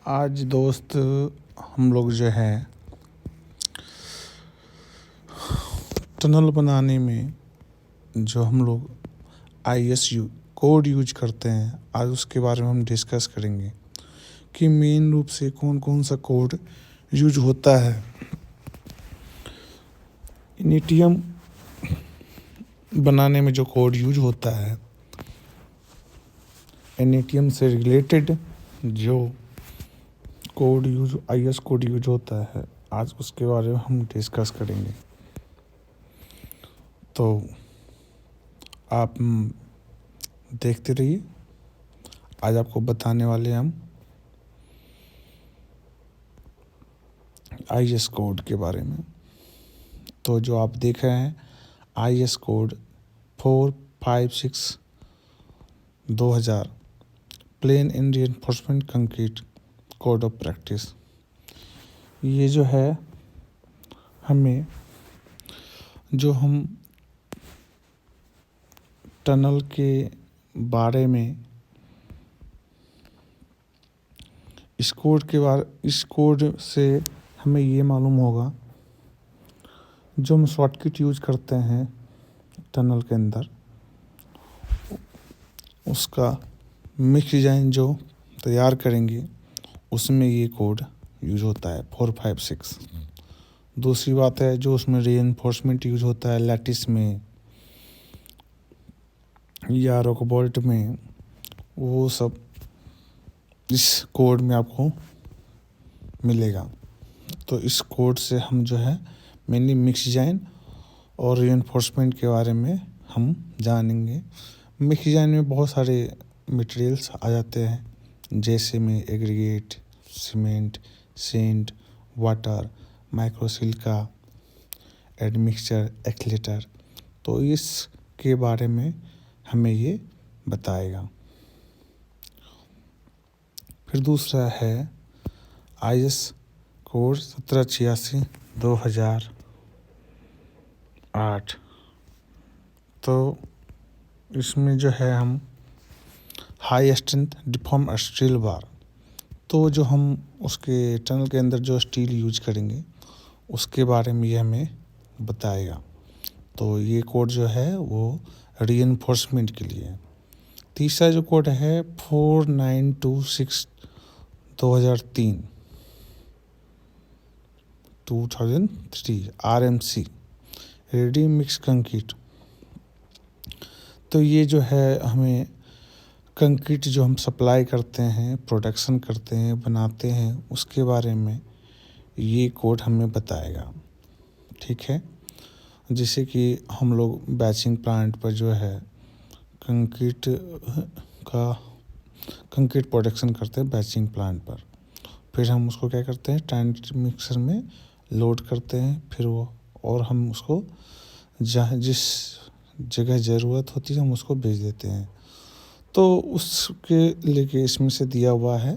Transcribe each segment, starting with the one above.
आज दोस्त हम लोग जो है टनल बनाने में जो हम लोग ISU कोड यूज करते हैं, आज उसके बारे में हम डिस्कस करेंगे कि मेन रूप से कौन कौन सा कोड यूज होता है। इनिटियम बनाने में जो कोड यूज होता है, इनिटियम से रिलेटेड जो code use IS code use होता है, आज उसके बारे में हम डिस्कस करेंगे। तो आप देखते रहिए, आज आपको बताने वाले हम IS कोड के बारे में। तो जो आप देख रहे हैं IS code 456/2000 plain in reinforcement concrete code of practice, ये जो है हमें जो हम टनल के बारे में इस कोड से हमें ये मालूम होगा, जो हम शॉर्टकट यूज करते हैं टनल के अंदर, उसका मिक्स डिजाइन जो तैयार करेंगे उसमें ये कोड यूज होता है 456। दूसरी बात है जो उसमें रीइंफोर्समेंट यूज होता है लैटिस में या रॉक बोल्ट में, वो सब इस कोड में आपको मिलेगा। तो इस कोड से हम जो है मेनली मिक्स डिजाइन और रीइंफोर्समेंट के बारे में हम जानेंगे। मिक्स डिजाइन में बहुत सारे मटेरियल्स आ जाते हैं, जैसे में aggregate, cement, sand, water, microsilica, admixture, accelerator. तो इसके बारे में हमें ये बताएगा। फिर दूसरा है IS कोड 1786/2008। तो इसमें जो है हम high strength deform steel bar, तो जो हम उसके टनल के अंदर जो स्टील यूज करेंगे उसके बारे में ये हमें बताएगा। तो ये कोड जो है वो रीइंफोर्समेंट के लिए है। तीसरा जो कोड है 4926/2003 RMC रेडी मिक्स कंक्रीट। तो ये जो है हमें कंक्रीट जो हम सप्लाई करते हैं, प्रोडक्शन करते हैं, बनाते हैं, उसके बारे में ये कोड हमें बताएगा। ठीक है, जैसे कि हम लोग बैचिंग प्लांट पर जो है कंक्रीट प्रोडक्शन करते हैं बैचिंग प्लांट पर, फिर हम उसको क्या करते हैं ट्रांजिट मिक्सर में लोड करते हैं, फिर वो और हम उसको जहाँ जिस जगह ज़रूरत होती है हम उसको भेज देते हैं। तो उसके लेके इसमें से दिया हुआ है,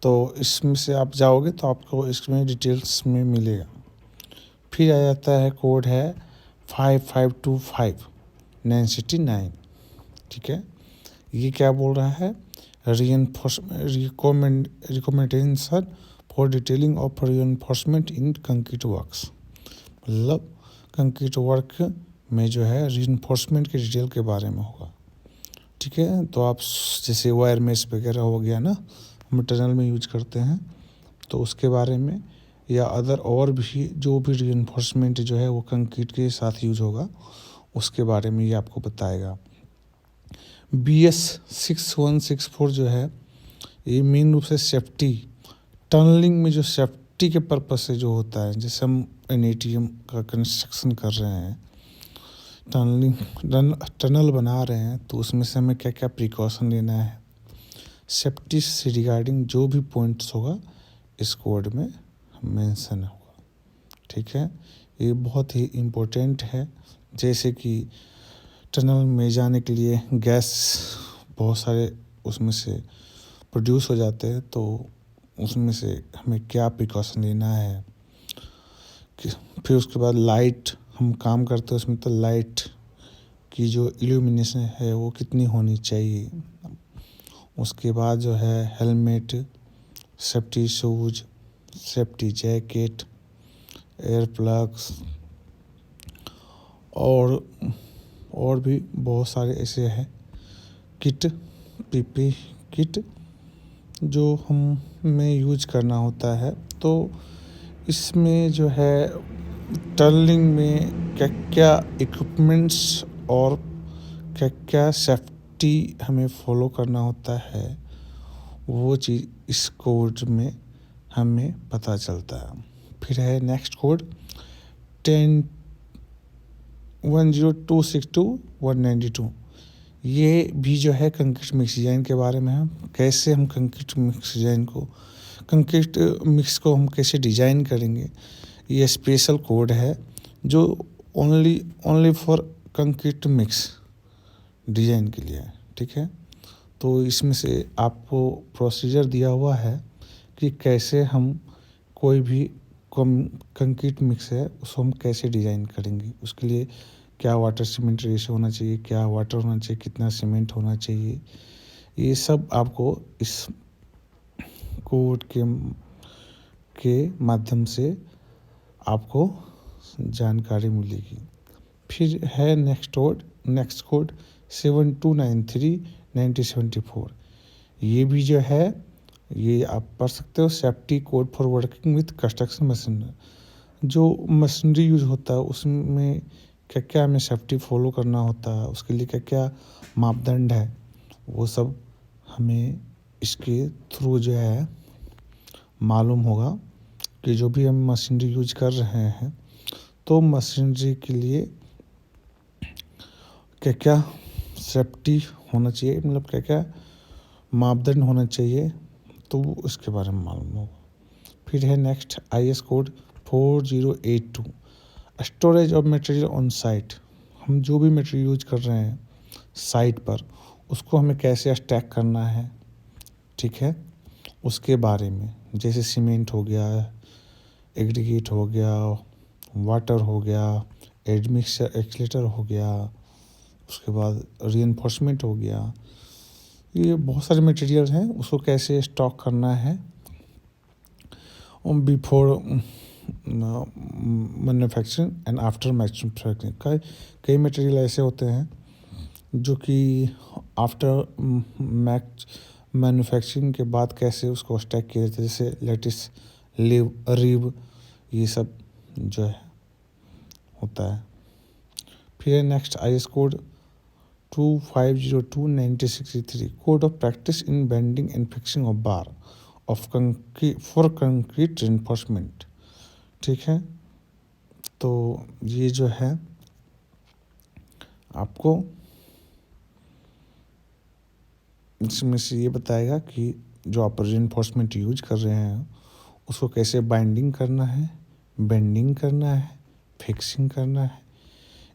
तो इसमें से आप जाओगे तो आपको इसमें डिटेल्स में मिलेगा। फिर आ जाता है कोड है 5525/969। ठीक है, ये क्या बोल रहा है, recommendation for detailing of reinforcement in concrete works. मतलब कंक्रीट वर्क में जो है रीइंफोर्समेंट के डिटेल के बारे में होगा। ठीक है, तो आप जैसे वायर मेश वगैरह हो गया ना, हम टनल में यूज करते हैं, तो उसके बारे में या अदर और भी जो भी रीइंफोर्समेंट जो है वो कंक्रीट के साथ यूज होगा, उसके बारे में ये आपको बताएगा। BS 6164 जो है ये मेन रूप से सेफ्टी टनलिंग में जो सेफ्टी के पर्पज से जो होता है, जैसे हम इनिटियम का कंस्ट्रक्शन कर रहे हैं, टनल बना रहे हैं, तो उसमें से हमें क्या क्या प्रिकॉशन लेना है, सेफ्टी से रिगार्डिंग जो भी पॉइंट्स होगा इस कोड में मेंशन होगा। ठीक है, ये बहुत ही इम्पोर्टेंट है। जैसे कि टनल में जाने के लिए गैस बहुत सारे उसमें से प्रोड्यूस हो जाते हैं, तो उसमें से हमें क्या प्रिकॉशन लेना है। फिर उसके बाद लाइट हम काम करते हैं उसमें, तो लाइट की जो इल्यूमिनेशन है वो कितनी होनी चाहिए। उसके बाद जो है helmet, safety shoes, safety jacket, air plugs और भी बहुत सारे ऐसे हैं किट, पीपी किट जो हमें यूज करना होता है। तो इसमें जो है टनलिंग में क्या क्या इक्विपमेंट्स और क्या क्या सेफ्टी हमें फॉलो करना होता है, वो चीज़ इस कोड में हमें पता चलता है। फिर है नेक्स्ट कोड 10.10262.192। ये भी जो है कंक्रीट मिक्स डिज़ाइन के बारे में है। कैसे हम कंक्रीट मिक्स को हम कैसे डिज़ाइन करेंगे, ये स्पेशल कोड है जो only for concrete mix design के लिए है। ठीक है, तो इसमें से आपको प्रोसीजर दिया हुआ है कि कैसे हम कोई भी कंक्रीट मिक्स है उसको हम कैसे डिज़ाइन करेंगे। उसके लिए क्या वाटर सीमेंट रेशो होना चाहिए, क्या वाटर होना चाहिए, कितना सीमेंट होना चाहिए, ये सब आपको इस कोड के माध्यम से आपको जानकारी मिलेगी। फिर है नेक्स्ट कोड 7293-9074। ये भी जो है ये आप पढ़ सकते हो, safety code for working with construction machinery. जो मशीनरी यूज होता है उसमें क्या क्या हमें सेफ्टी फॉलो करना होता है, उसके लिए क्या क्या मापदंड है, वो सब हमें इसके थ्रू जो है मालूम होगा कि जो भी हम मशीनरी यूज कर रहे हैं तो मशीनरी के लिए क्या क्या सेफ्टी होना चाहिए, मतलब क्या क्या मापदंड होना चाहिए, तो उसके बारे में मालूम होगा। फिर है next IS code 4082 storage of material on site. हम जो भी मटेरियल यूज कर रहे हैं साइट पर उसको हमें कैसे स्टैक करना है, ठीक है, उसके बारे में। जैसे सीमेंट हो गया, एग्रीगेट हो गया, वाटर हो गया, एडमिक्सचर एक्सीलेटर हो गया, उसके बाद रीइंफोर्समेंट हो गया, ये बहुत सारे मटेरियल हैं, उसको कैसे स्टॉक करना है before manufacturing and after manufacturing. कई मटेरियल ऐसे होते हैं जो कि आफ्टर मैन्युफैक्चरिंग के बाद कैसे उसको स्टैक किया जाता है, जैसे लेटिस, रिब, ये सब जो है होता है। फिर next IS code 2502-9063 code of practice in bending and fixing of bar of for concrete reinforcement. ठीक है, तो ये जो है आपको इसमें से ये बताएगा कि जो आप रिइंफोर्समेंट यूज कर रहे हैं उसको कैसे बाइंडिंग करना है, बेंडिंग करना है, फिक्सिंग करना है।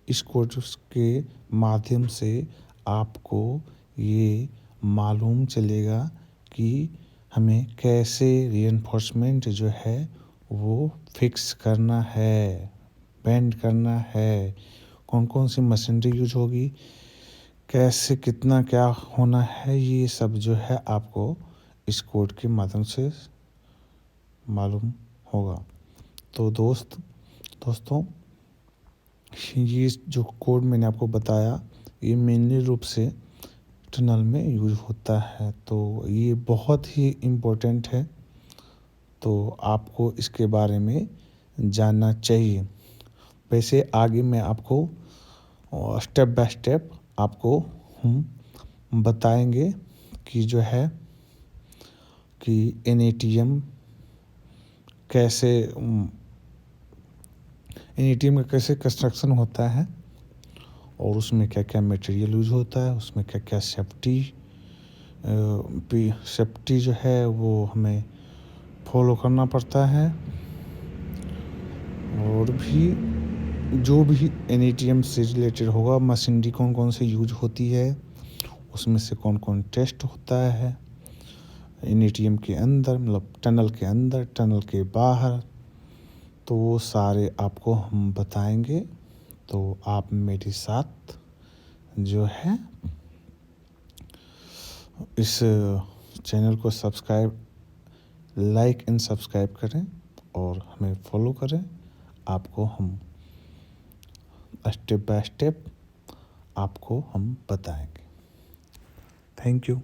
इस कोर्स के माध्यम से आपको ये मालूम चलेगा कि हमें कैसे रिइंफोर्समेंट जो है वो फिक्स करना है, बेंड करना है, कौन कौन सी मशीनरी यूज होगी, कैसे कितना क्या होना है, ये सब जो है आपको इस कोड के माध्यम से मालूम होगा। तो दोस्तों ये जो कोड मैंने आपको बताया ये मेनली रूप से टनल में यूज होता है, तो ये बहुत ही इम्पोर्टेंट है, तो आपको इसके बारे में जानना चाहिए। वैसे आगे मैं आपको स्टेप बाय स्टेप आपको हम बताएंगे कि जो है कि NATM कैसे NATM का कैसे कंस्ट्रक्शन होता है और उसमें क्या क्या मटेरियल यूज होता है, उसमें क्या क्या सेफ्टी जो है वो हमें फॉलो करना पड़ता है, और भी जो भी NATM से रिलेटेड होगा, मशीनरी कौन कौन से यूज होती है, उसमें से कौन कौन टेस्ट होता है NATM के अंदर, मतलब टनल के अंदर, टनल के बाहर, तो वो सारे आपको हम बताएंगे। तो आप मेरे साथ जो है इस चैनल को सब्सक्राइब लाइक एंड सब्सक्राइब करें और हमें फॉलो करें। आपको हम स्टेप बाय स्टेप आपको हम बताएंगे। Thank you.